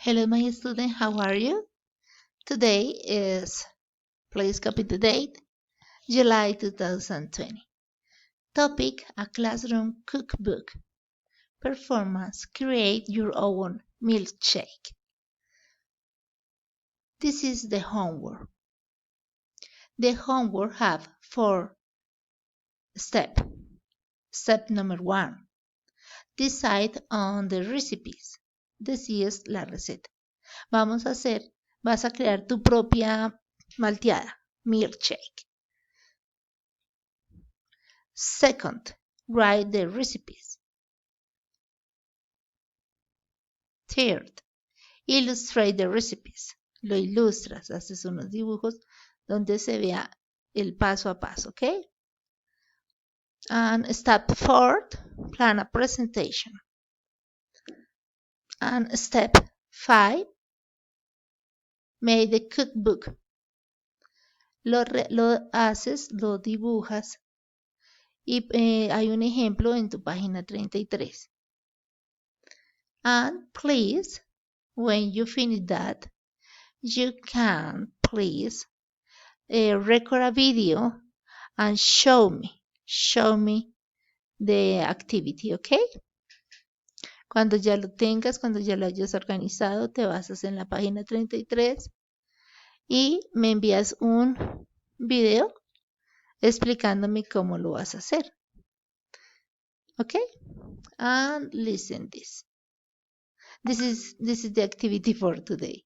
Hello, my student. How are you? Today is, please copy the date, July 2020. Topic, a classroom cookbook. Performance, create your own milkshake. This is the homework. The homework have 4 steps. Step number 1. Decide on the recipes. Decides la receta. Vas a crear tu propia malteada, milkshake. Second, write the recipes. Third, illustrate the recipes. Lo ilustras, haces unos dibujos donde se vea el paso a paso, ¿ok? And step 4, plan a presentation. And step 5, make the cookbook. Lo haces, lo dibujas y hay un ejemplo en tu página 33. And please, when you finish that, you can please record a video and show me the activity, ¿ok? Cuando ya lo tengas, cuando ya lo hayas organizado, te basas en la página 33 y me envías un video explicándome cómo lo vas a hacer. ¿Ok? And listen this. This is the activity for today.